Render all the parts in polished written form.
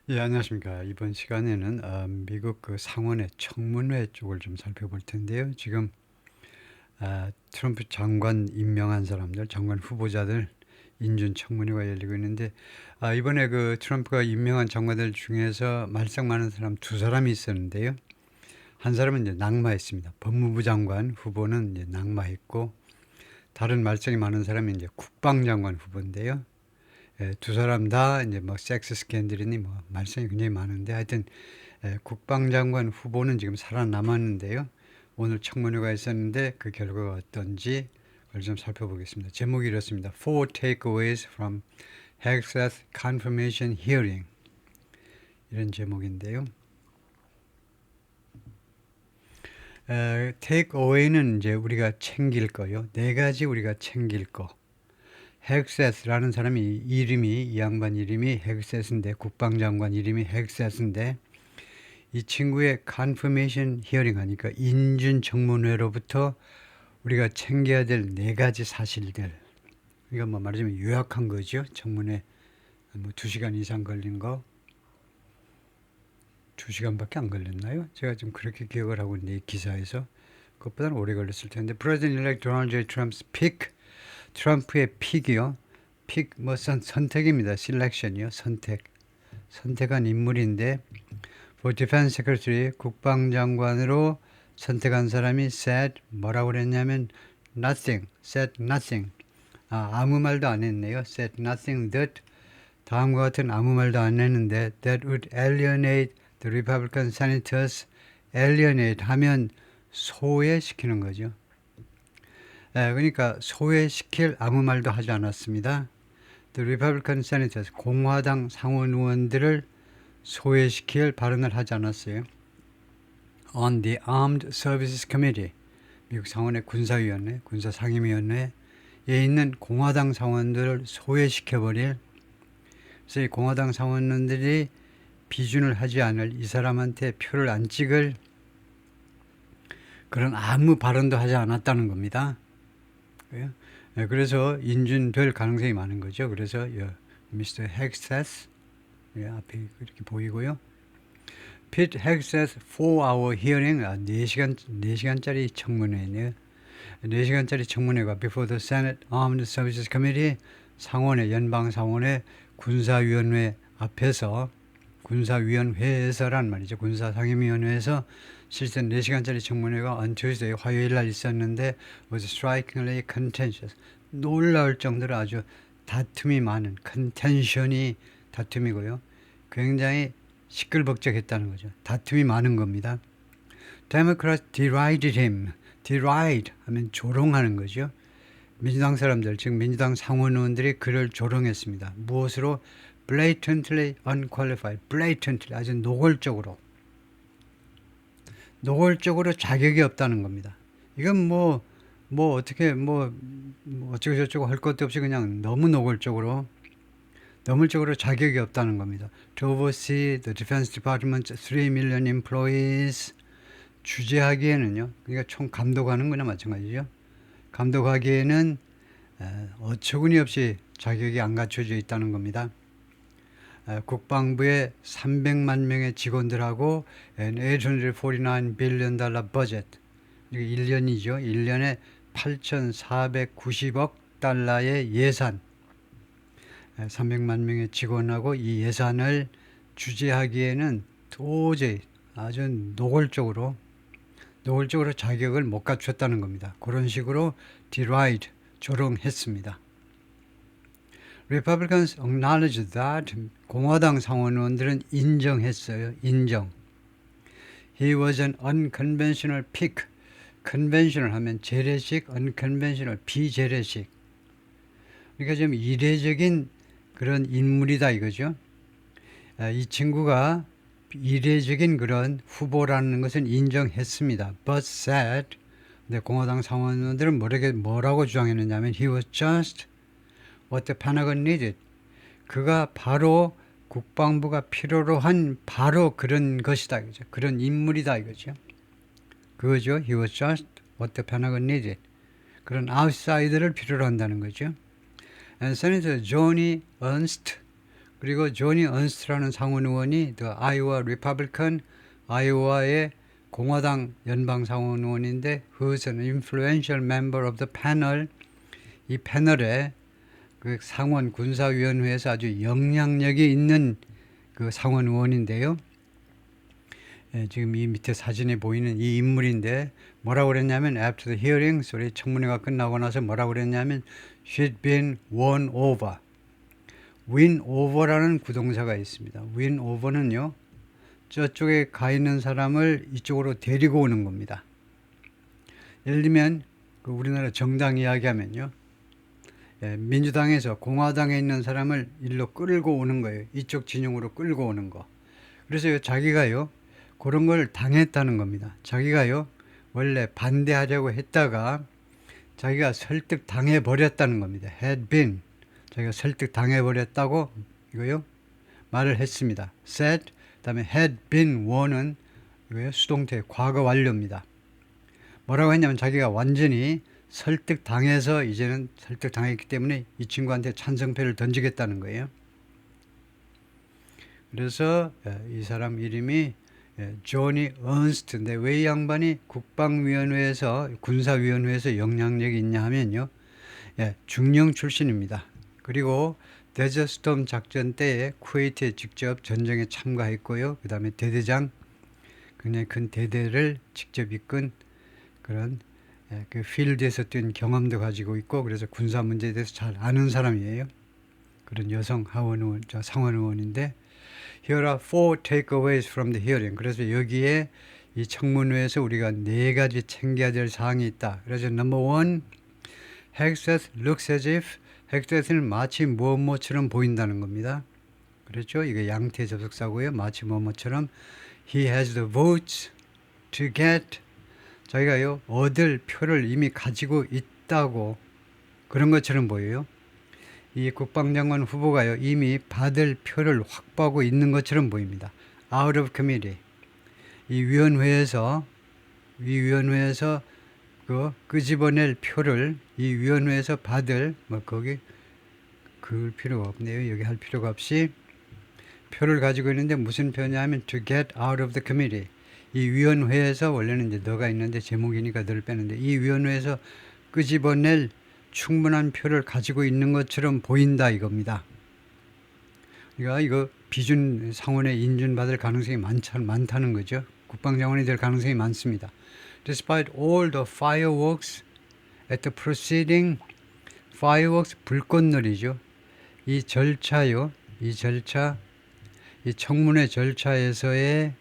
예, 안녕하십니까. 이번 시간에는 미국 그 상원의 청문회 쪽을 좀 살펴볼 텐데요. 지금 트럼프 장관 임명한 사람들, 장관 후보자들 인준 청문회가 열리고 있는데 이번에 그 트럼프가 임명한 장관들 중에서 말썽 많은 사람 두 사람이 있었는데요. 한 사람은 이제 낙마했습니다. 법무부 장관 후보는 이제 낙마했고 다른 말썽이 많은 사람이 이제 국방장관 후보인데요. 예, 두 사람 다 이제 뭐 섹스 스캔들이니 뭐 말썽이 굉장히 많은데 하여튼 국방장관 후보는 지금 살아남았는데요. 오늘 청문회가 있었는데 그 결과가 어떤지 그걸 좀 살펴보겠습니다. 제목이 이렇습니다. Four takeaways from Hegseth confirmation hearing. 이런 제목인데요. takeaway는 이제 우리가 챙길 거요. 네 가지 우리가 챙길 거. 헥세스라는 사람이 이름이 이 양반 이름이 헥세스인데 국방장관 이름이 헥세스인데 이 친구의 confirmation hearing 하니까 인준 청문회로부터 우리가 챙겨야 될 네 가지 사실들. 이거 뭐 말하자면 요약한 거죠. 청문회 뭐 2시간 이상 걸린 거. 2시간밖에 안 걸렸나요? 제가 좀 그렇게 기억을 하고 있는데 이 기사에서 그것보다는 오래 걸렸을 텐데 President-elect Donald J. Trump's pick 트럼프의 픽이요. 픽 뭐 선택입니다. selection이요. 선택한 인물인데 for defense secretary 국방장관으로 선택한 사람이 said 뭐라고 그랬냐면 said nothing. 아무 말도 안 했네요. said nothing that 다음과 같은 아무 말도 안 했는데 that would alienate the Republican senators. alienate 하면 소외시키는 거죠. 그러니까 소외시킬 아무 말도 하지 않았습니다. The Republican senators, 공화당 상원 의원들을 소외시킬 발언을 하지 않았어요. On the Armed Services Committee, 미국 상원의 군사위원회, 군사상임위원회에 있는 공화당 상원들을 소외시켜버릴, 그래서 이 공화당 상원들이 비준을 하지 않을, 이 사람한테 표를 안 찍을 그런 아무 발언도 하지 않았다는 겁니다. 그래서 인준될 가능성이 많은 거죠. 그래서 미스터 헥세스 앞에 이렇게 보이고요. Pete Hegseth 4-hour hearing 4시간짜리 청문회네요. 4시간짜리 청문회가 before the Senate Armed Services Committee 상원의 연방 상원의 군사위원회 앞에서 군사위원회에서란 말이죠. 군사상임위원회에서 실제 4시간짜리 청문회가 on Tuesday 화요일 날 있었는데 was strikingly contentious. 놀라울 정도로 아주 다툼이 많은 contention이 다툼이고요. 굉장히 시끌벅적했다는 거죠. 다툼이 많은 겁니다. Democrats derided him. deride 하면 조롱하는 거죠. 민주당 사람들, 즉 민주당 상원 의원들이 그를 조롱했습니다. 무엇으로? blatantly unqualified. blatantly 아주 노골적으로 자격이 없다는 겁니다. 이건 어떻게 어쩌고 저쩌고 할 것도 없이 그냥 너무 노골적으로 자격이 없다는 겁니다. To oversee the Defense Department's 3 million employees 주재하기에는요. 그러니까 총 감독하는 거나 마찬가지죠. 감독하기에는 어처구니 없이 자격이 안 갖춰져 있다는 겁니다. 국방부의 300만 명의 직원들하고 $849 billion budget. 이게 1년이죠. 1년에 8,490억 달러의 예산. 300만 명의 직원하고 이 예산을 주재하기에는 도저히 아주 노골적으로 자격을 못 갖췄다는 겁니다. 그런 식으로 deride, 조롱했습니다. Republicans acknowledged that 공화당 상원 의원들은 인정했어요. 인정. He was an unconventional pick. conventional 하면 재래식, unconventional 비재래식. 그러니까 좀 이례적인 그런 인물이다 이거죠. 이 친구가 이례적인 그런 후보라는 것은 인정했습니다. But said, 근데 공화당 상원들은 뭐라고 주장했느냐면 he was just what the Pentagon needed. 그가 바로 국방부가 필요로 한 바로 그런 것이다 이거죠. 그런 인물이다 이거죠. 그거죠. He was just what the Pentagon needed. 그런 아웃사이더를 필요로 한다는 거죠. And Senator Johnny Ernst 그리고 조니 언스트라는 상원 의원이 The Iowa Republican, 아이오와의 공화당 연방 상원 의원인데 who's an influential member of the panel, 이 패널에 그 상원 군사위원회에서 아주 영향력이 있는 그 상원 의원인데요. 예, 지금 이 밑에 사진에 보이는 이 인물인데 뭐라고 그랬냐면 after the hearing, 소리 청문회가 끝나고 나서 뭐라고 그랬냐면 she'd been won over. win over라는 구동사가 있습니다. win over는요, 저쪽에 가 있는 사람을 이쪽으로 데리고 오는 겁니다. 예를 들면 그 우리나라 정당 이야기하면요, 예, 민주당에서 공화당에 있는 사람을 일로 끌고 오는 거예요. 이쪽 진영으로 끌고 오는 거. 그래서 자기가요 그런 걸 당했다는 겁니다. 자기가요 원래 반대하려고 했다가 자기가 설득 당해 버렸다는 겁니다. had been, 자기가 설득 당해 버렸다고 이거요 말을 했습니다. said, 그다음에 had been won은 이거요 수동태 과거 완료입니다. 뭐라고 했냐면 자기가 완전히 설득 당해서 이제는 설득 당했기 때문에 이 친구한테 찬성표를 던지겠다는 거예요. 그래서 이 사람 이름이 조니 언스트인데 왜 이 양반이 국방위원회에서 군사위원회에서 영향력이 있냐 하면요, 중령 출신입니다. 그리고 데저스톰 작전 때에 쿠웨이트에 직접 전쟁에 참가했고요. 그 다음에 대대장, 굉장히 큰 대대를 직접 이끈 그런 그 필드에서 뛴 경험도 가지고 있고, 그래서 군사 문제에 대해서 잘 아는 사람이에요. 그런 여성 하원 의원, 상원 의원인데 Here are 4 takeaways from the hearing. 그래서 여기에 이 청문회에서 우리가 4가지 챙겨야 될 사항이 있다. 그래서 number 1, Hegseth looks as if, 헥셋은 마치 뭐뭐처럼 보인다는 겁니다. 그렇죠? 이게 양태 접속사고요. 마치 뭐뭐처럼 He has the votes to get, 자기가요 얻을 표를 이미 가지고 있다고 그런 것처럼 보여요. 이 국방장관 후보가요 이미 받을 표를 확보하고 있는 것처럼 보입니다. Out of committee, 이 위원회에서 그 끄집어낼 표를 이 위원회에서 받을, 뭐 거기 그을 필요가 없네요. 여기 할 필요가 없이 표를 가지고 있는데 무슨 표냐면 to get out of the committee, 이 위원회에서, 원래는 이제 너가 있는데 제목이니까 너를 빼는데 이 위원회에서 끄집어낼 충분한 표를 가지고 있는 것처럼 보인다 이겁니다. 그러니까 이거 비준 상원에 인준받을 가능성이 많다는 거죠. 국방장관이 될 가능성이 많습니다. Despite all the fireworks at the proceeding, fireworks 불꽃놀이죠. 이 절차요, 이 청문회 절차에서의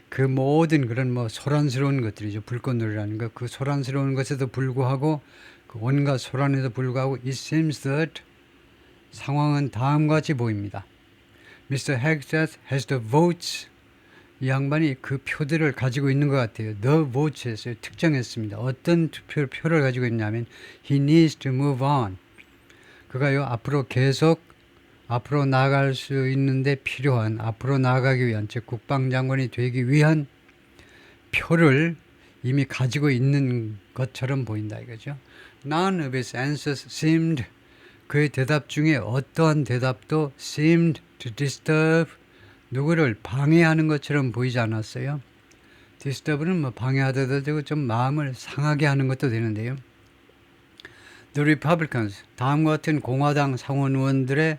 그 모든 그런 뭐 소란스러운 것들이죠. 불꽃놀이라는 거, 그 소란스러운 것에도 불구하고, 그 온갖 소란에도 불구하고, it seems that, 상황은 다음과 같이 보입니다. Mr. Hegseth has the votes, 이 양반이 그 표들을 가지고 있는 것 같아요. The votes에서 특정했습니다. 어떤 표를 가지고 있냐면 he needs to move on, 그가요 앞으로 나아갈 수 있는데 필요한, 앞으로 나아가기 위한, 즉 국방장관이 되기 위한 표를 이미 가지고 있는 것처럼 보인다 이거죠. None of his answers seemed, 그의 대답 중에 어떠한 대답도 seemed to disturb, 누구를 방해하는 것처럼 보이지 않았어요. disturb는 뭐 방해하다도 되고 좀 마음을 상하게 하는 것도 되는데요. The Republicans, 다음과 같은 공화당 상원 의원들의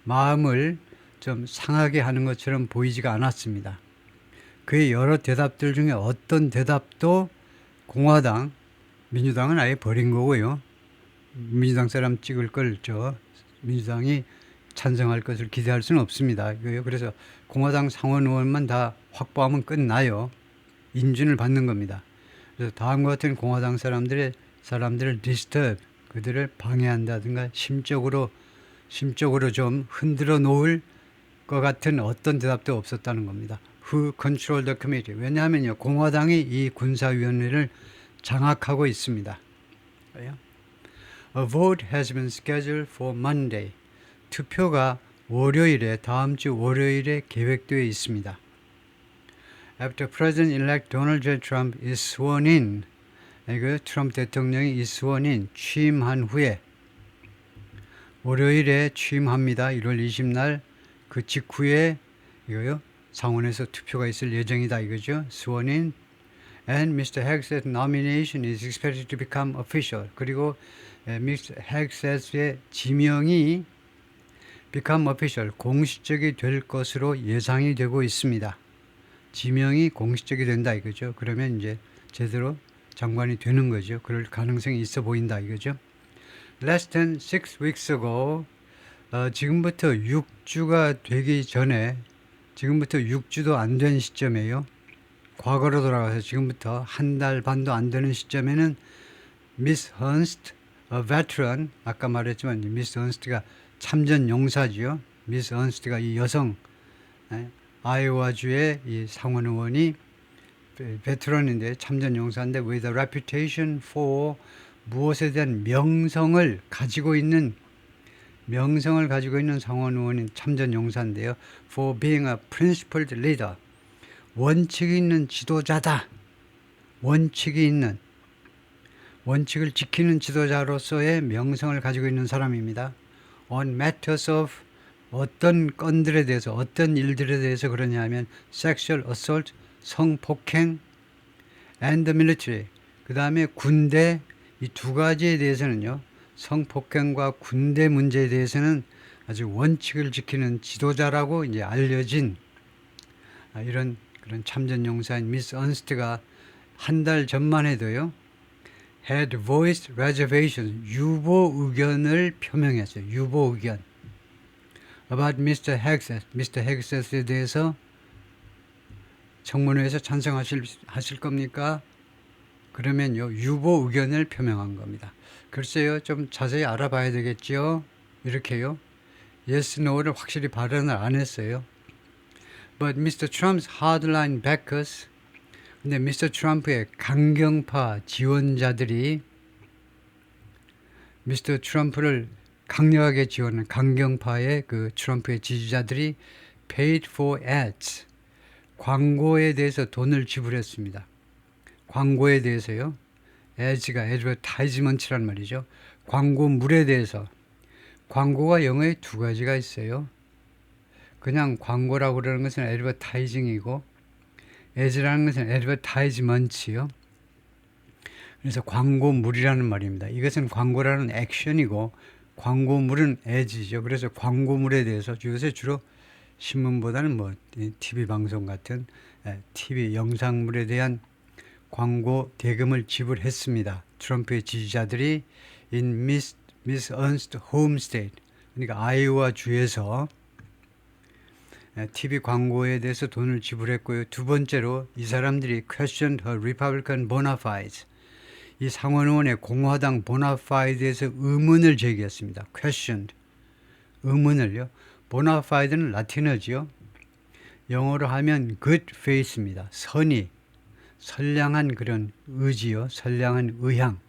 마음을 좀 상하게 하는 것처럼 보이지가 않았습니다. 그의 여러 대답들 중에 어떤 대답도 민주당은 아예 버린 거고요. 민주당 사람 찍을 걸 민주당이 찬성할 것을 기대할 수는 없습니다. 그래서 공화당 상원 의원만 다 확보하면 끝나요. 인준을 받는 겁니다. 그래서 다음과 같은 공화당 사람들을 disturb, 그들을 방해한다든가 심적으로 좀 흔들어 놓을 것 같은 어떤 대답도 없었다는 겁니다. Who control the committee? 왜냐하면요, 공화당이 이 군사위원회를 장악하고 있습니다. A vote has been scheduled for Monday. 투표가 다음 주 월요일에 계획되어 있습니다. After President-elect Donald J. Trump is sworn in, 트럼프 대통령이 is sworn in, 취임한 후에 월요일에 취임합니다. 1월 20날 그 직후에 이거요. 상원에서 투표가 있을 예정이다 이거죠. sworn in and Mr. Hegseth's nomination is expected to become official. 그리고 Mr. Hegseth의 지명이 become official, 공식적이 될 것으로 예상이 되고 있습니다. 지명이 공식적이 된다 이거죠. 그러면 이제 제대로 장관이 되는 거죠. 그럴 가능성이 있어 보인다 이거죠. Less than 6 weeks ago, 지금부터 6주가 되기 전에, 지금부터 6주도 안 된 시점이에요. 과거로 돌아가서 지금부터 한 달 반도 안 되는 시점에는 Miss Ernst, a veteran, 아까 말했지만 Miss Ernst가 참전 용사지요. Miss Ernst가 이 여성, 아이오와주의 이 상원 의원이 베테랑인데 참전 용사인데 with a reputation for 무엇에 대한 명성을 가지고 있는 상원 의원인 참전 용사인데요. For being a principled leader. 원칙이 있는 지도자다. 원칙을 지키는 지도자로서의 명성을 가지고 있는 사람입니다. On matters of 어떤 건들에 대해서, 어떤 일들에 대해서 그러냐 하면 sexual assault, 성폭행 and the military. 그 다음에 군대, 이 두 가지에 대해서는요. 성폭행과 군대 문제에 대해서는 아주 원칙을 지키는 지도자라고 이제 알려진 이런 그런 참전 용사인 미스 언스트가 한 달 전만 해도요. had voiced reservations, 유보 의견을 표명했어요. 유보 의견. about Mr. Hegseth에 대해서 청문회에서 찬성하실 겁니까? 그러면요, 유보 의견을 표명한 겁니다. 글쎄요, 좀 자세히 알아봐야 되겠죠? 이렇게요. yes, no를 확실히 발언을 안 했어요. But Mr. Trump's hardline backers, 근데 Mr. 트럼프의 강경파 지원자들이 Mr. 트럼프를 강력하게 지원하는 강경파의 그 트럼프의 지지자들이 paid for ads, 광고에 대해서 돈을 지불했습니다. 광고에 대해서요. ads가 advertisement라는 말이죠. 광고물에 대해서. 광고가 영어에 두 가지가 있어요. 그냥 광고라고 그러는 것은 advertising이고 ads라는 것은 advertisement이요. 그래서 광고물이라는 말입니다. 이것은 광고라는 액션이고 광고물은 ads죠. 그래서 광고물에 대해서 요새 주로 신문보다는 뭐 TV 방송 같은 TV 영상물에 대한 광고 대금을 지불했습니다. 트럼프의 지지자들이 in Miss Ernst home state, 그러니까 아이오와 주에서 TV 광고에 대해서 돈을 지불했고요. 두 번째로 이 사람들이 questioned her Republican bona fides, 이 상원 의원의 공화당 보나파이드에서 의문을 제기했습니다. questioned, 의문을요. 보나파이드는 라틴어지요. 영어로 하면 good faith입니다. 선의, 선량한 그런 의지요. 선량한 의향.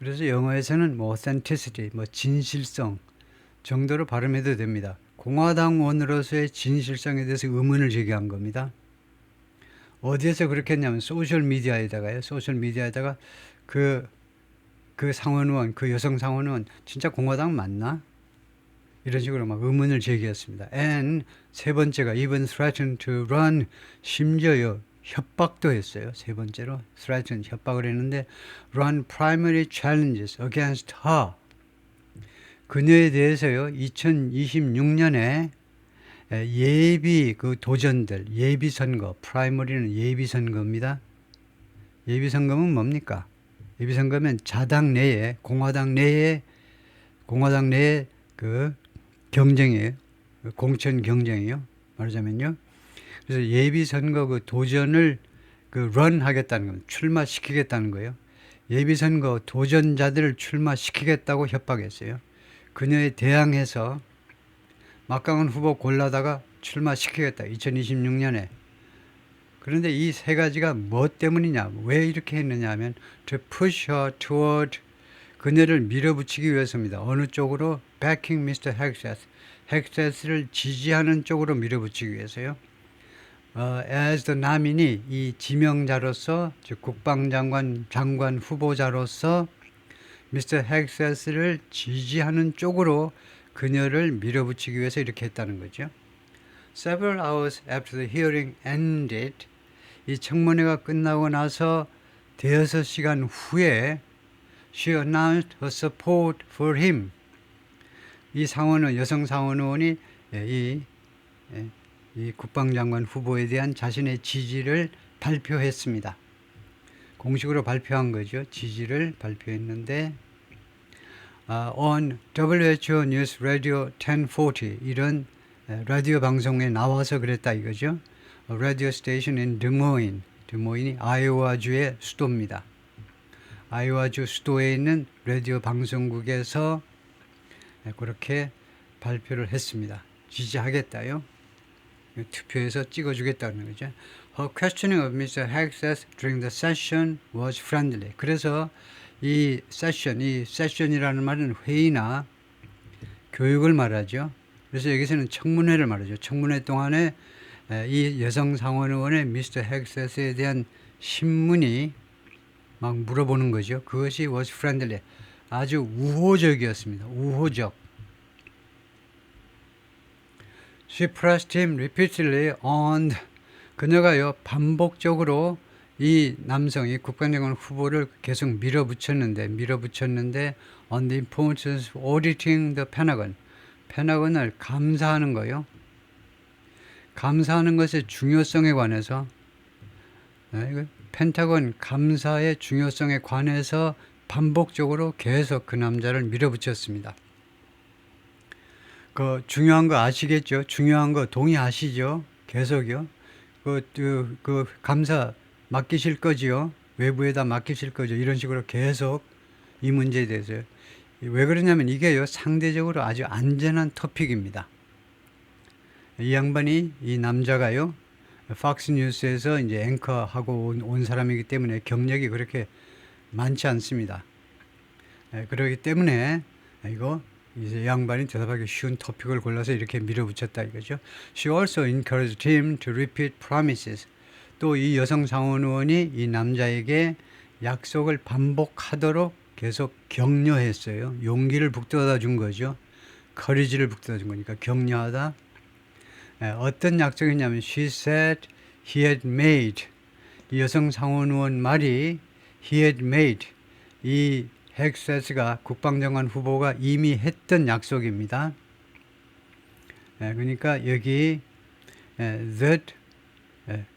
그래서 영어에서는 뭐 authenticity, 뭐 진실성 정도로 발음해도 됩니다. 공화당원으로서의 진실성에 대해서 의문을 제기한 겁니다. 어디에서 그렇게 했냐면 소셜미디어에다가 그 상원의원, 그 여성 상원의원 진짜 공화당 맞나? 이런 식으로 막 의문을 제기했습니다. And 세 번째가 even threatened to run, 심지어요 협박도 했어요. 세 번째로 threatened, 협박을 했는데 run primary challenges against her, 그녀에 대해서요 2026년에 예비 그 도전들, 예비 선거, 프라이머리는 예비 선거입니다. 예비 선거는 뭡니까? 예비 선거면 자당 내에 공화당 내에 그 경쟁이에요. 공천 경쟁이요. 말하자면요. 그래서 예비 선거 그 도전을 그 런 하겠다는 겁니다. 출마시키겠다는 거예요. 예비 선거 도전자들을 출마시키겠다고 협박했어요. 그녀에 대항해서 막강한 후보 골라다가 출마시키겠다. 2026년에. 그런데 이 세 가지가 뭐 때문이냐, 왜 이렇게 했느냐 하면 to push her toward, 그녀를 밀어붙이기 위해서입니다. 어느 쪽으로? backing Mr. Hegseth를 지지하는 쪽으로 밀어붙이기 위해서요. as the nominee, 이 지명자로서, 즉 국방장관 후보자로서 Mr. Hegseth를 지지하는 쪽으로 그녀를 밀어붙이기 위해서 이렇게 했다는 거죠. Several hours after the hearing ended, 이 청문회가 끝나고 나서 대여섯 시간 후에 she announced her support for him. 이 상원 여성 상원 의원이 이 국방장관 후보에 대한 자신의 지지를 발표했습니다. 공식으로 발표한 거죠. 지지를 발표했는데 on WHO News Radio 1040 이런 라디오 방송에 나와서 그랬다 이거죠. 라디오 스테이션 in Des Moines. 드모인이 아이오와주의 수도입니다. 아이오와주 수도에 있는 라디오 방송국에서 그렇게 발표를 했습니다. 지지하겠다요. 투표해서 찍어주겠다는 거죠. Her questioning of Mr. Hexas during the session was friendly. 그래서 이 세션이라는 말은 회의나 교육을 말하죠. 그래서 여기서는 청문회를 말하죠. 청문회 동안에 이 여성 상원 의원의 미스터 헥셋에 대한 신문이 막 물어보는 거죠. 그것이 was friendly. 아주 우호적이었습니다. 우호적. She pressed him repeatedly on. 그녀가요 반복적으로 이 남성이 국방장관 후보를 계속 밀어붙였는데 on the importance of auditing the Pentagon. 페나곤을 감사하는 거요. 감사하는 것의 중요성에 관해서 펜타곤 감사의 중요성에 관해서 반복적으로 계속 그 남자를 밀어붙였습니다. 그 중요한 거 아시겠죠? 중요한 거 동의하시죠? 계속요. 그 감사 맡기실 거지요? 외부에다 맡기실 거죠? 이런 식으로 계속 이 문제에 대해서 왜 그러냐면 이게요 상대적으로 아주 안전한 토픽입니다. 이 양반이 이 남자가요 팍스 뉴스에서 이제 앵커하고 온 사람이기 때문에 경력이 그렇게 많지 않습니다. 그렇기 때문에 이거 이제 양반이 대답하기 쉬운 토픽을 골라서 이렇게 밀어붙였다 이거죠. She also encouraged him to repeat promises. 또 이 여성 상원 의원이 이 남자에게 약속을 반복하도록 계속 격려했어요. 용기를 북돋아 준 거죠. 커리지를 북돋아 준 거니까 격려하다. 어떤 약속이냐면 she said he had made. 이 여성 상원 의원 말이 he had made. 이 헥세스가 국방장관 후보가 이미 했던 약속입니다. 그러니까 여기 that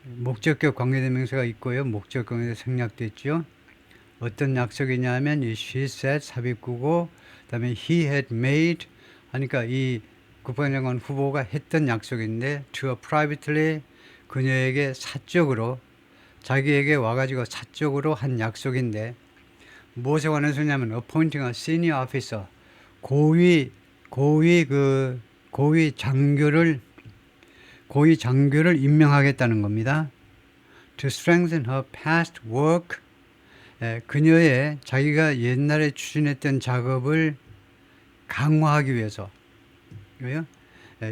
목적격 관계대명사가 있고요. 목적격에 생략됐죠. 어떤 약속이냐면 이 she said 삽입구고 그다음에 he had made 하니까 이 국방장관 후보가 했던 약속인데 to her privately 그녀에게 사적으로 자기에게 와가지고 사적으로 한 약속인데 무엇에 관해서냐면 appointing a senior officer 고위 장교를 임명하겠다는 겁니다. To strengthen her past work 그녀의 자기가 옛날에 추진했던 작업을 강화하기 위해서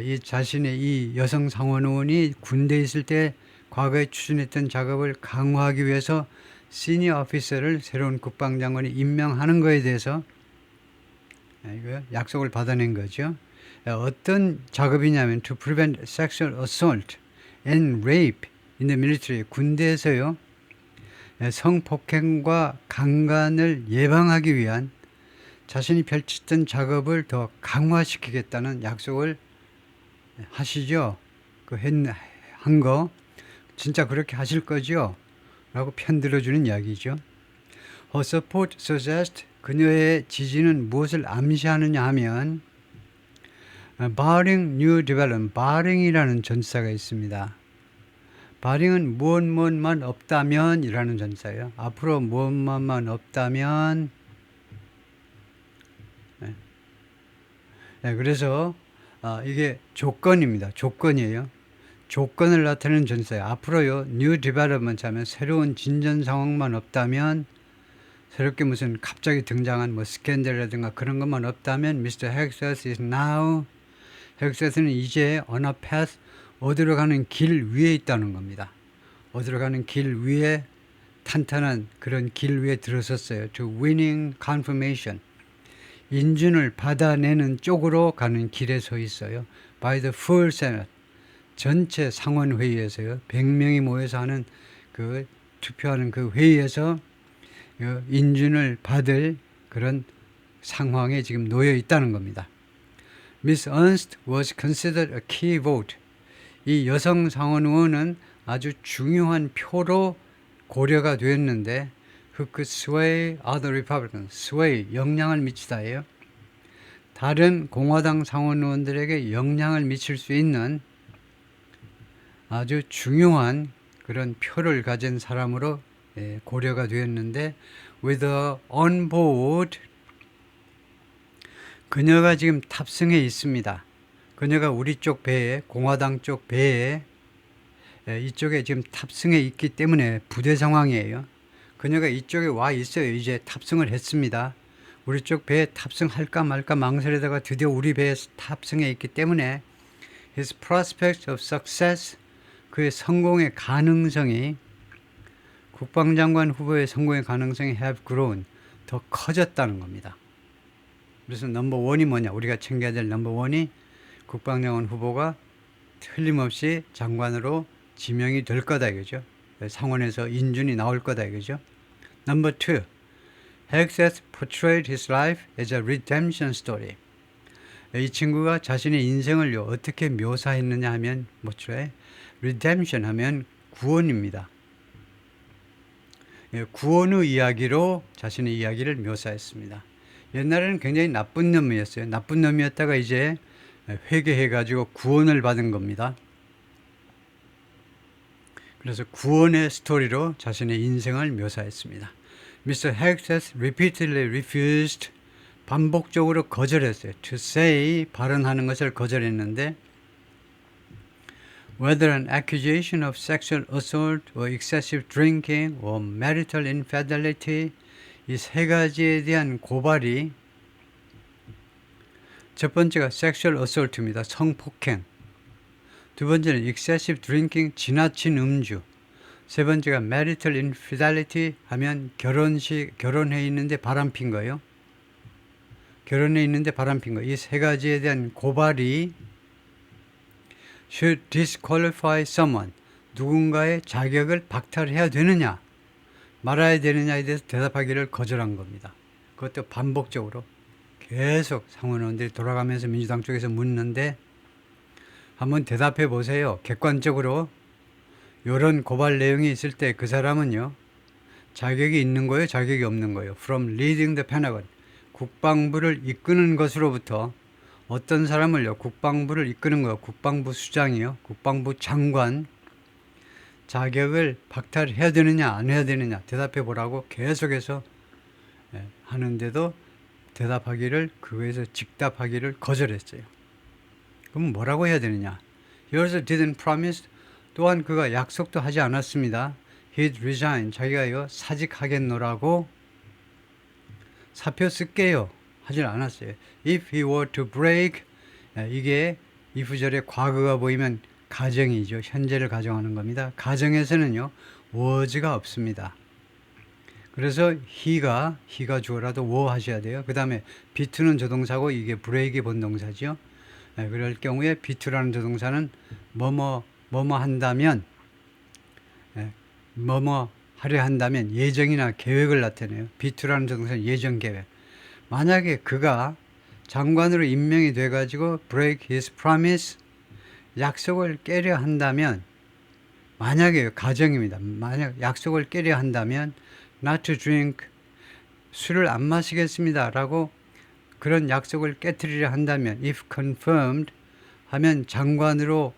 이 자신의 이 여성 상원 의원이 군대에 있을 때 과거에 추진했던 작업을 강화하기 위해서 시니어 오피서를 새로운 국방장관이 임명하는 것에 대해서 약속을 받아낸 거죠. 어떤 작업이냐면 to prevent sexual assault and rape in the military 군대에서요 성폭행과 강간을 예방하기 위한 자신이 펼쳤던 작업을 더 강화시키겠다는 약속을 하시죠. 한 거 진짜 그렇게 하실 거죠? 라고 편들어주는 이야기죠. Her support suggests 그녀의 지지는 무엇을 암시하느냐 하면 barring new development, barring이라는 전치사가 있습니다. barring은 무엇만 없다면 이라는 전치사예요. 앞으로 무엇만 없다면 그래서 이게 조건입니다. 조건이에요. 조건을 나타내는 전치사예요. 앞으로요 new development 하면 새로운 진전 상황만 없다면 새롭게 무슨 갑자기 등장한 뭐 스캔들이라든가 그런 것만 없다면 Mr. Hexas is now 헥셋은 이제 on a path 어디로 가는 길 위에 있다는 겁니다. 어디로 가는 길 위에 탄탄한 그런 길 위에 들어섰어요. To winning confirmation. 인준을 받아내는 쪽으로 가는 길에 서 있어요. By the full Senate. 전체 상원회의에서요. 100명이 모여서 하는 그 투표하는 그 회의에서 인준을 받을 그런 상황에 지금 놓여 있다는 겁니다. Miss Ernst was considered a key vote. 이 여성 상원 의원은 아주 중요한 표로 고려가 되었는데 who could sway other Republicans. sway, 영향을 미치다예요. 다른 공화당 상원 의원들에게 영향을 미칠 수 있는 아주 중요한 그런 표를 가진 사람으로 고려가 되었는데 with her on board, 그녀가 지금 탑승해 있습니다. 그녀가 우리 쪽 배에, 공화당 쪽 배에 이쪽에 지금 탑승해 있기 때문에 부대 상황이에요. 그녀가 이쪽에 와 있어요. 이제 탑승을 했습니다. 우리 쪽 배에 탑승할까 말까 망설이다가 드디어 우리 배에 탑승해 있기 때문에 his prospects of success, 그의 성공의 가능성이, 국방장관 후보의 성공의 가능성이 have grown, 더 커졌다는 겁니다. 그래서 넘버원이 뭐냐, 우리가 챙겨야 될 넘버원이 국방장관 후보가 틀림없이 장관으로 지명이 될 거다 이거죠. 상원에서 인준이 나올 거다 이거죠. 넘버 2, Hegseth portrayed his life as a redemption story. 이 친구가 자신의 인생을 어떻게 묘사했느냐 하면 뭐죠? redemption 하면 구원입니다. 구원의 이야기로 자신의 이야기를 묘사했습니다. 옛날에는 굉장히 나쁜 놈이었어요. 나쁜 놈이었다가 이제 회개해가지고 구원을 받은 겁니다. 그래서 구원의 스토리로 자신의 인생을 묘사했습니다. Mr. Hegseth repeatedly refused, 반복적으로 거절했어요. To say, 발언하는 것을 거절했는데 whether an accusation of sexual assault or excessive drinking or marital infidelity, 이 세 가지에 대한 고발이, 첫 번째가 sexual assault입니다. 성폭행. 두 번째는 excessive drinking, 지나친 음주. 세 번째가 marital infidelity 하면 결혼해 있는데 바람핀 거예요. 결혼해 있는데 바람핀 거. 이 세 가지에 대한 고발이 should disqualify someone, 누군가의 자격을 박탈해야 되느냐 말아야 되느냐에 대해서 대답하기를 거절한 겁니다. 그것도 반복적으로 계속 상원의원들이 돌아가면서 민주당 쪽에서 묻는데 한번 대답해 보세요. 객관적으로 이런 고발 내용이 있을 때 그 사람은요, 자격이 있는 거예요, 자격이 없는 거예요. From leading the Pentagon, 국방부를 이끄는 것으로부터 어떤 사람을요, 국방부를 이끄는 거예요. 국방부 수장이요, 국방부 장관 자격을 박탈해야 되느냐 안 해야 되느냐 대답해 보라고 계속해서 하는데도 대답하기를, 그거에서 즉답하기를 거절했어요. 그럼 뭐라고 해야 되느냐? He also didn't promise, 또한 그가 약속도 하지 않았습니다. He'd resign, 자기가요 사직하겠노라고, 사표 쓸게요 하질 않았어요. If he were to break, 이게 이프절에 과거가 보이면 가정이죠. 현재를 가정하는 겁니다. 가정에서는요 was가 없습니다. 그래서 he가 주어라도 was 하셔야 돼요. 그 다음에 be2는 조동사고 이게 break이 본동사죠. 그럴 경우에 be2라는 조동사는 뭐뭐 한다면, 뭐뭐 하려 한다면 예정이나 계획을 나타내요. be2라는 조동사는 예정 계획. 만약에 그가 장관으로 임명이 돼가지고 break his promise, 약속을 깨려 한다면, 만약에 가정입니다. 만약 약속을 깨려 한다면 not to drink, 술을 안 마시겠습니다 라고 그런 약속을 깨뜨리려 한다면, if confirmed 하면 장관으로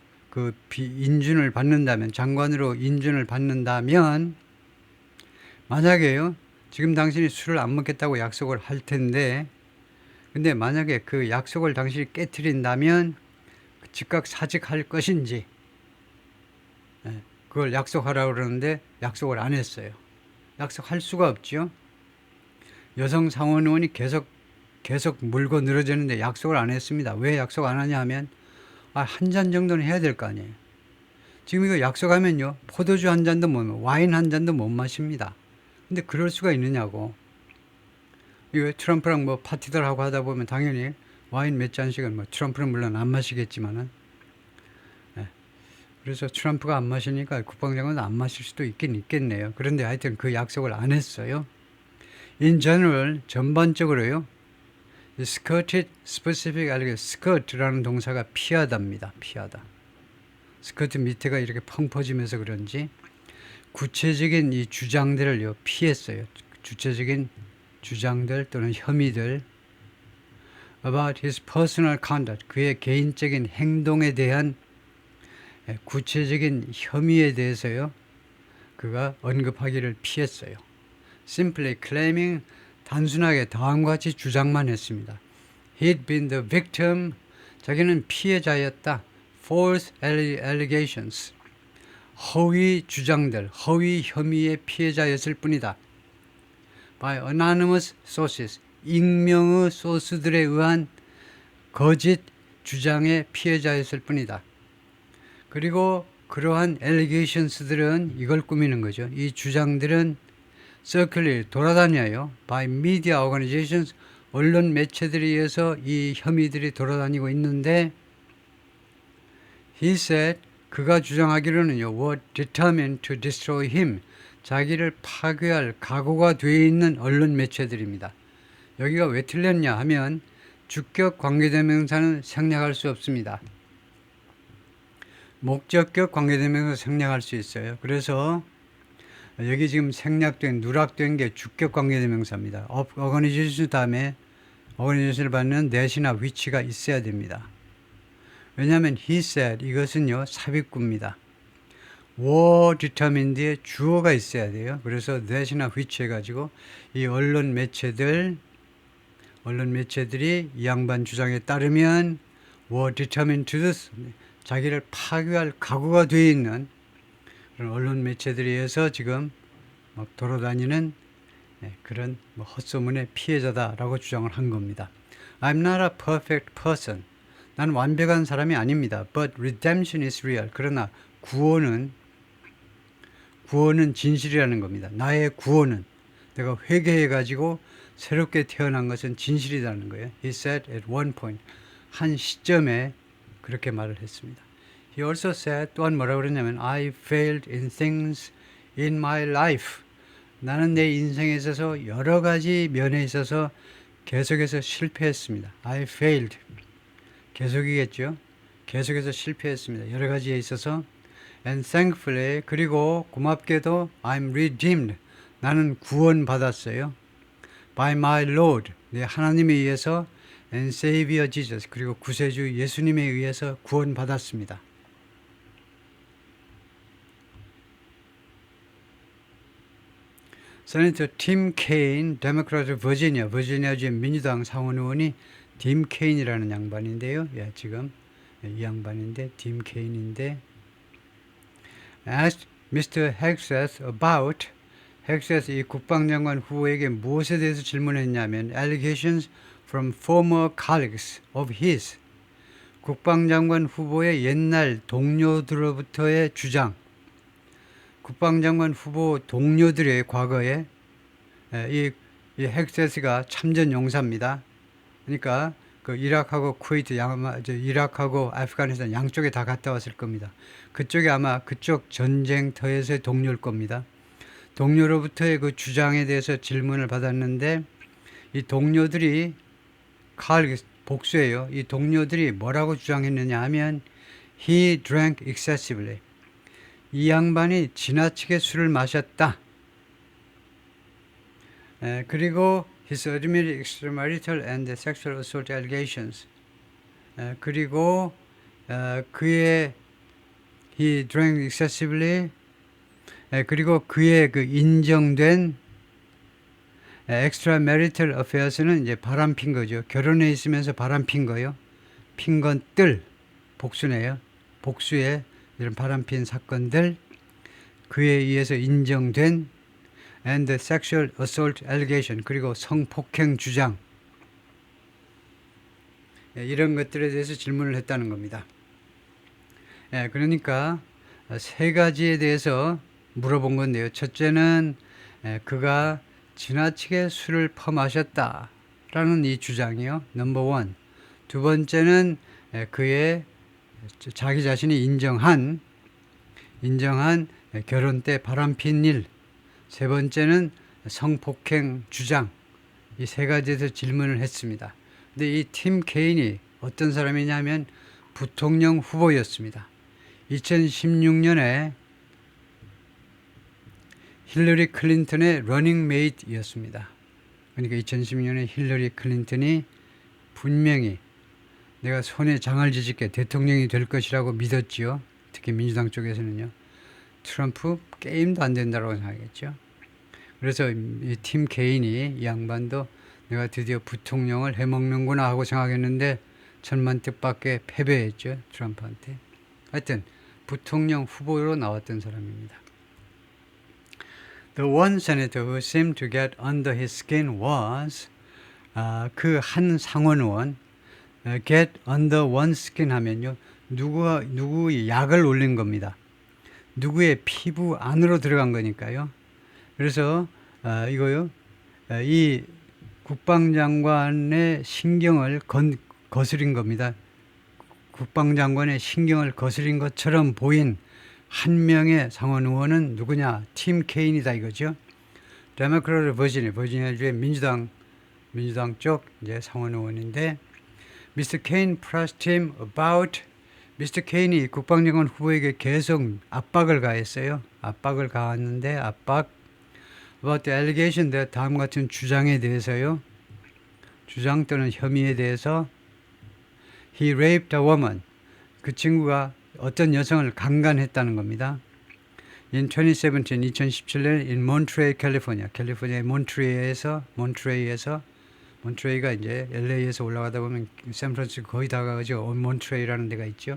인준을 받는다면, 장관으로 인준을 받는다면, 만약에요 지금 당신이 술을 안 먹겠다고 약속을 할 텐데, 근데 만약에 그 약속을 당신이 깨뜨린다면 즉각 사직할 것인지, 그걸 약속하라고 그러는데 약속을 안 했어요. 약속할 수가 없죠. 여성 상원의원이 계속 물고 늘어지는데 약속을 안 했습니다. 왜 약속 안 하냐 하면 한 잔 정도는 해야 될 거 아니에요. 지금 이거 약속하면요 포도주 한 잔도 못, 와인 한 잔도 못 마십니다. 근데 그럴 수가 있느냐고. 이거 트럼프랑 뭐 파티들 하고 하다 보면 당연히 와인 몇 잔씩은 뭐 트럼프는 물론 안 마시겠지만은 그래서 트럼프가 안 마시니까 국방장관은 안 마실 수도 있긴 있겠네요. 그런데 하여튼 그 약속을 안 했어요. In general, 전반적으로요. skirted specific allegation, skirt라는 동사가 피하다입니다. 피하다. 스커트 밑에가 이렇게 펑 퍼지면서 그런지 구체적인 이 주장들을요 피했어요. 구체적인 주장들 또는 혐의들 about his personal conduct, 그의 개인적인 행동에 대한 구체적인 혐의에 대해서요 그가 언급하기를 피했어요. Simply claiming, 단순하게 다음과 같이 주장만 했습니다. He'd been the victim, 자기는 피해자였다. False allegations, 허위 주장들, 허위 혐의의 피해자였을 뿐이다. By anonymous sources, 익명의 소스들에 의한 거짓 주장의 피해자였을 뿐이다. 그리고 그러한 allegations들은 이걸 꾸미는 거죠. 이 주장들은 circulate, 돌아다녀요. By media organizations, 언론 매체들에 의해서 이 혐의들이 돌아다니고 있는데 He said, 그가 주장하기로는요, were determined to destroy him, 자기를 파괴할 각오가 되어 있는 언론 매체들입니다. 여기가 왜 틀렸냐 하면 주격 관계대명사는 생략할 수 없습니다. 목적격 관계대명사 생략할 수 있어요. 그래서 여기 지금 생략된, 누락된 게 주격 관계대명사입니다. organization 다음에 organization을 받는 that이나 which가 있어야 됩니다. 왜냐하면 he said, 이것은요 삽입구입니다. were determined에 주어가 있어야 돼요. 그래서 that이나 which 해가지고 이 언론 매체들이 이 양반 주장에 따르면 were determined to this, 자기를 파괴할 각오가 되어 있는 그런 언론 매체들에 의해서 지금 막 돌아다니는 그런 헛소문의 피해자다라고 주장을 한 겁니다. I'm not a perfect person. 난 완벽한 사람이 아닙니다. But redemption is real. 그러나 구원은 진실이라는 겁니다. 나의 구원은, 내가 회개해가지고 새롭게 태어난 것은 진실이라는 거예요. He said at one point, 한 시점에 그렇게 말을 했습니다. He also said, 또한 뭐라고 그랬냐면 I failed in things in my life. 나는 내 인생에 있어서 여러 가지 면에 있어서 계속해서 실패했습니다. I failed. 계속이겠죠. 계속해서 실패했습니다. 여러 가지에 있어서 and thankfully, 그리고 고맙게도 I'm redeemed. 나는 구원받았어요. by my Lord, 내 하나님에 의해서 and Savior Jesus, 그리고 구세주 예수님에 의해서 구원받았습니다. 세네이터 팀 케인, 데모크라트 버지니아주 민주당 상원 의원이 팀 케인이라는 양반인데요. 지금 이 양반인데 팀 케인인데 asked Mr. Hegseth about, 헥셋 이 국방장관 후보에게 무엇에 대해서 질문했냐면 allegations from former colleagues of his, 국방장관 후보의 옛날 동료들로부터의 주장, 국방장관 후보 동료들의 과거에 이 헥셋가 참전 용사입니다. 그러니까 그 이라크하고 쿠웨이트, 이라크하고 아프가니스탄 양쪽에 다 갔다 왔을 겁니다. 그쪽에 아마 그쪽 전쟁터에서의 동료일 겁니다. 동료로부터의 그 주장에 대해서 질문을 받았는데 이 동료들이 복수예요. 이 동료들이 뭐라고 주장했느냐 하면 he drank excessively. 이 양반이 지나치게 술을 마셨다. 그리고 his admitted extramarital and sexual assault allegations. 그리고 그의 he drank excessively. 그리고 그의 그 인정된 extramarital affairs는 이제 바람핀 거죠. 결혼해 있으면서 바람핀 거요. 핀 건 뜰, 복수네요. 복수의 이런 바람핀 사건들, 그에 의해서 인정된 and sexual assault allegation, 그리고 성폭행 주장, 이런 것들에 대해서 질문을 했다는 겁니다. 그러니까 세 가지에 대해서 물어본 건데요. 첫째는 그가 지나치게 술을 퍼마셨다라는 이 주장이요. 넘버 원. 두 번째는 그의 자기 자신이 인정한 결혼 때 바람핀 일. 세 번째는 성폭행 주장. 이 세 가지에서 질문을 했습니다. 근데 이 팀 케인이 어떤 사람이냐면 부통령 후보였습니다. 2016년에 힐러리 클린턴의 러닝 메이트였습니다. 그러니까 2016년에 힐러리 클린턴이 분명히 내가 손에 장을 지질게 대통령이 될 것이라고 믿었지요. 특히 민주당 쪽에서는요. 트럼프 게임도 안 된다고 생각했죠. 그래서 이 팀 케인이 이 양반도 내가 드디어 부통령을 해먹는구나 하고 생각했는데 천만 뜻밖의 패배했죠. 트럼프한테. 하여튼 부통령 후보로 나왔던 사람입니다. The one senator who seemed to get under his skin was 그 한 상원 의원 get under one's skin 하면요. 누구의 약을 올린 겁니다. 누구의 피부 안으로 들어간 거니까요. 그래서 이거요. 이 국방장관의 신경을 거스린 겁니다. 국방장관의 신경을 거스린 것처럼 보인 한 명의 상원 의원은 누구냐? 팀 케인이다 이거죠. 데모크라트 버지니아주의 민주당 쪽 이제 상원 의원인데 Mr. Kaine pressed him about 미스터 케인이 국방장관 후보에게 계속 압박을 가했어요. 압박을 가했는데 about the allegation that 다음 같은 주장에 대해서요. 주장 또는 혐의에 대해서 he raped a woman. 그 친구가 어떤 여성을 강간했다는 겁니다. In 2017년 in Monterey, 캘리포니아의 몬트레이가 이제 LA에서 올라가다 보면 샌프란시스코 거의 다 가죠. 몬트레이라는 데가 있죠.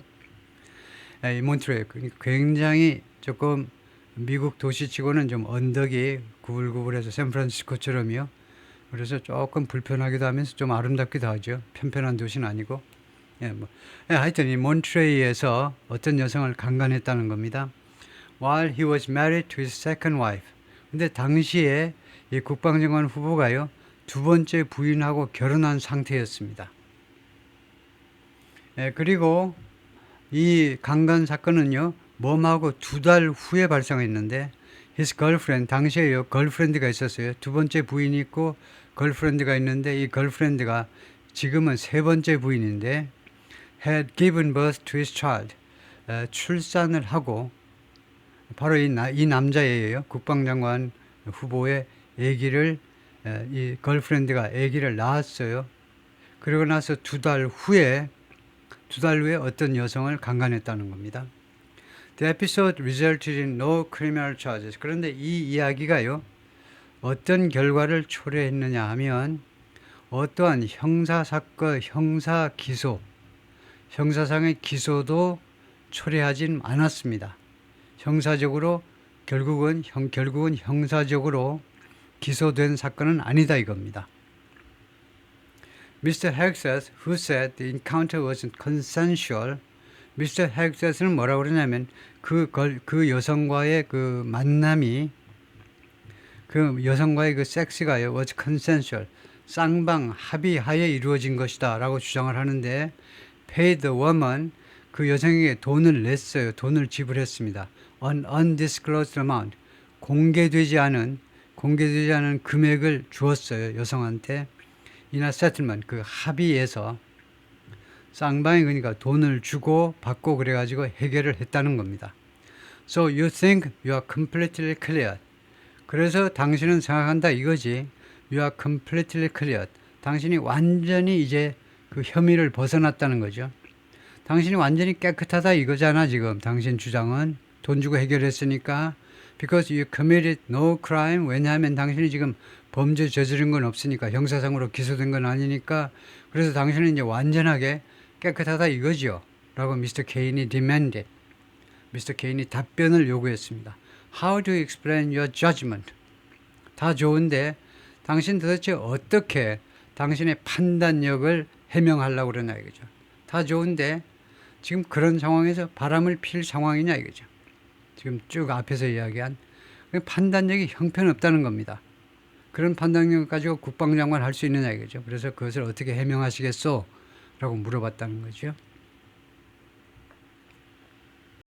이 몬트레이 굉장히 조금 미국 도시치고는 좀 언덕이 구불구불해서 샌프란시스코처럼요. 그래서 조금 불편하기도 하면서 좀 아름답기도 하죠. 편편한 도시는 아니고. 하여튼 이 몬트레이에서 어떤 여성을 강간했다는 겁니다. While he was married to his second wife. 근데 당시에 이 국방장관 후보가요. 두 번째 부인하고 결혼한 상태였습니다. 그리고 이 강간 사건은요. 몸하고 2달 후에 발생했는데 his girlfriend, 당시에요. 걸프렌드가 있었어요. 두 번째 부인이 있고 걸프렌드가 있는데 이 걸프렌드가 지금은 세 번째 부인인데 had given birth to his child. 출산을 하고 바로 이 남자예요. 국방장관 후보의 아기를 이 걸프렌드가 아기를 낳았어요. 그러고 나서 2달 후에 어떤 여성을 강간했다는 겁니다. The episode resulted in no criminal charges. 그런데 이 이야기가요. 어떤 결과를 초래했느냐 하면 어떠한 형사사건, 형사상의 기소도 초래하진 않았습니다. 형사적으로 결국은 형사적으로 기소된 사건은 아니다 이겁니다. Mr. Hegseth, who said the encounter was consensual, Mr. Hegseth는 뭐라고 그러냐면 그 여성과의 그 만남이 그 여성과의 그 섹스가요 was consensual, 쌍방 합의하에 이루어진 것이다 라고 주장을 하는데 paid the woman, 그 여성에게 돈을 냈어요. 돈을 지불했습니다. An undisclosed amount, 공개되지 않은 금액을 주었어요. 여성한테. in a settlement, 그 합의에서 쌍방이 그러니까 돈을 주고 받고 그래가지고 해결을 했다는 겁니다. So you think you are completely clear. 그래서 당신은 생각한다 이거지. You are completely clear. 당신이 완전히 이제 그 혐의를 벗어났다는 거죠. 당신이 완전히 깨끗하다 이거잖아 지금. 당신 주장은 돈 주고 해결했으니까. Because you committed no crime. 왜냐하면 당신이 지금 범죄 저지른 건 없으니까. 형사상으로 기소된 건 아니니까. 그래서 당신은 이제 완전하게 깨끗하다 이거죠. 라고 미스터 케인이 demanded. 미스터 케인이 답변을 요구했습니다. How do you explain your judgment? 다 좋은데 당신 도대체 어떻게 당신의 판단력을 해명하려고 그러나 이거죠. 다 좋은데 지금 그런 상황에서 바람을 필 상황이냐 이거죠. 지금 쭉 앞에서 이야기한 판단력이 형편없다는 겁니다. 그런 판단력 가지고 국방장관 할 수 있느냐 이거죠. 그래서 그것을 어떻게 해명하시겠소? 라고 물어봤다는 거죠.